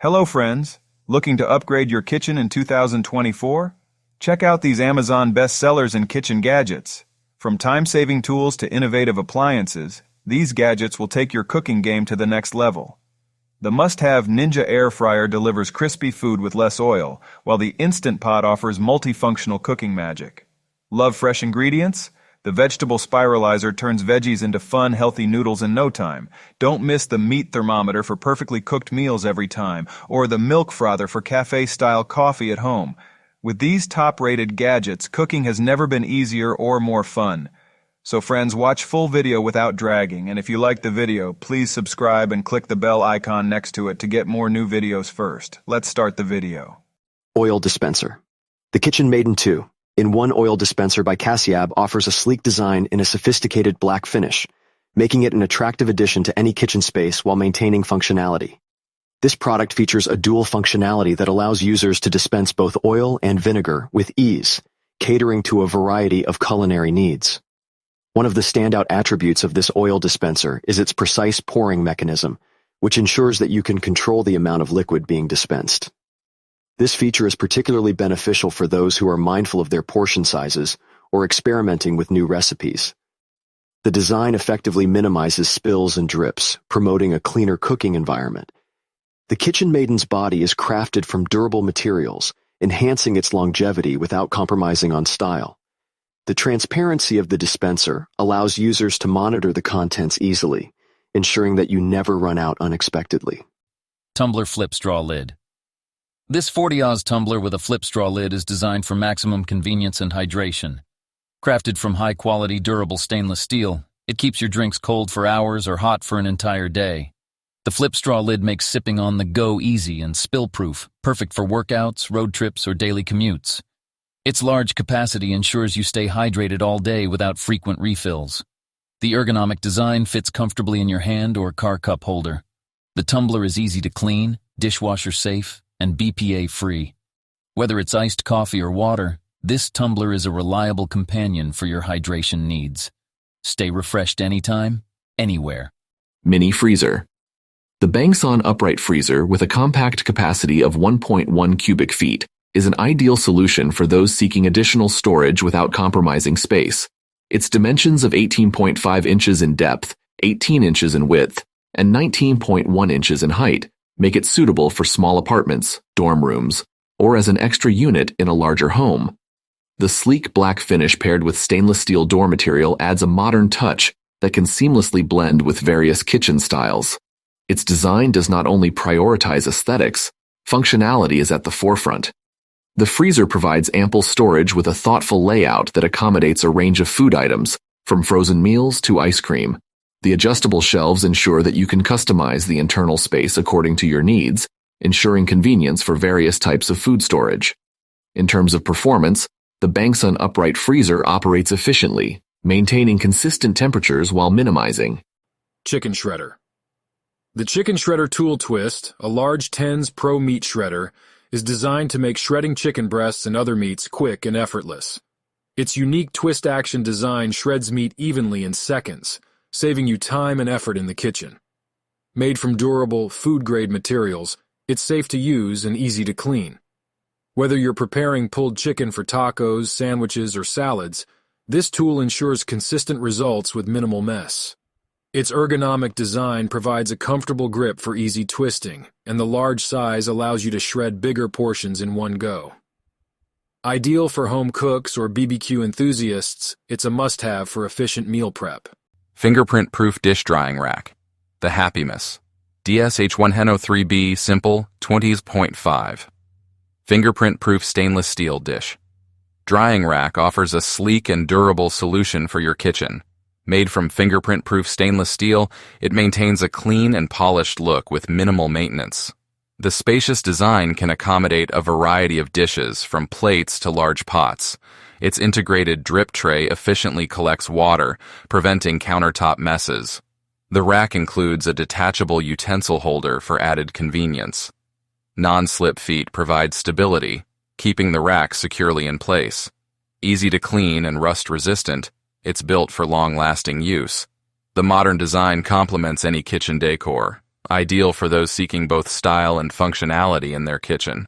Hello friends, looking to upgrade your kitchen in 2024? Check out these Amazon bestsellers in kitchen gadgets. From time-saving tools to innovative appliances, these gadgets will take your cooking game to the next level. The must-have Ninja Air Fryer delivers crispy food with less oil, while the Instant Pot offers multifunctional cooking magic. Love fresh ingredients? The vegetable spiralizer turns veggies into fun, healthy noodles in no time. Don't miss the meat thermometer for perfectly cooked meals every time, or the milk frother for cafe-style coffee at home. With these top-rated gadgets, cooking has never been easier or more fun. So friends, watch full video without dragging, and if you like the video, please subscribe and click the bell icon next to it to get more new videos first. Let's start the video. Oil dispenser. The Kitchen Maiden 2. In one oil dispenser by Cassiab offers a sleek design in a sophisticated black finish, making it an attractive addition to any kitchen space while maintaining functionality. This product features a dual functionality that allows users to dispense both oil and vinegar with ease, catering to a variety of culinary needs. One of the standout attributes of this oil dispenser is its precise pouring mechanism, which ensures that you can control the amount of liquid being dispensed. This feature is particularly beneficial for those who are mindful of their portion sizes or experimenting with new recipes. The design effectively minimizes spills and drips, promoting a cleaner cooking environment. The Kitchen Maiden's body is crafted from durable materials, enhancing its longevity without compromising on style. The transparency of the dispenser allows users to monitor the contents easily, ensuring that you never run out unexpectedly. Tumbler flip straw lid. This 40-oz tumbler with a flip straw lid is designed for maximum convenience and hydration. Crafted from high-quality, durable stainless steel, it keeps your drinks cold for hours or hot for an entire day. The flip straw lid makes sipping on the go easy and spill-proof, perfect for workouts, road trips, or daily commutes. Its large capacity ensures you stay hydrated all day without frequent refills. The ergonomic design fits comfortably in your hand or car cup holder. The tumbler is easy to clean, dishwasher-safe, and BPA-free. Whether it's iced coffee or water, this tumbler is a reliable companion for your hydration needs. Stay refreshed anytime, anywhere. Mini freezer. The Bangson upright freezer with a compact capacity of 1.1 cubic feet is an ideal solution for those seeking additional storage without compromising space. Its dimensions of 18.5 inches in depth, 18 inches in width, and 19.1 inches in height make it suitable for small apartments, dorm rooms, or as an extra unit in a larger home. The sleek black finish paired with stainless steel door material adds a modern touch that can seamlessly blend with various kitchen styles. Its design does not only prioritize aesthetics, functionality is at the forefront. The freezer provides ample storage with a thoughtful layout that accommodates a range of food items, from frozen meals to ice cream. The adjustable shelves ensure that you can customize the internal space according to your needs, ensuring convenience for various types of food storage. In terms of performance, the Bangson upright freezer operates efficiently, maintaining consistent temperatures while minimizing. Chicken shredder. The Chicken Shredder Tool Twist, a large TENS Pro meat shredder, is designed to make shredding chicken breasts and other meats quick and effortless. Its unique twist-action design shreds meat evenly in seconds, saving you time and effort in the kitchen. Made from durable, food-grade materials, it's safe to use and easy to clean. Whether you're preparing pulled chicken for tacos, sandwiches, or salads, this tool ensures consistent results with minimal mess. Its ergonomic design provides a comfortable grip for easy twisting, and the large size allows you to shred bigger portions in one go. Ideal for home cooks or BBQ enthusiasts, it's a must-have for efficient meal prep. Fingerprint-proof dish drying rack. The Happiness. DSH103B Simple 20.5. Fingerprint-proof stainless steel dish. Drying rack offers a sleek and durable solution for your kitchen. Made from fingerprint-proof stainless steel, it maintains a clean and polished look with minimal maintenance. The spacious design can accommodate a variety of dishes, from plates to large pots. Its integrated drip tray efficiently collects water, preventing countertop messes. The rack includes a detachable utensil holder for added convenience. Non-slip feet provide stability, keeping the rack securely in place. Easy to clean and rust-resistant, it's built for long-lasting use. The modern design complements any kitchen decor, ideal for those seeking both style and functionality in their kitchen.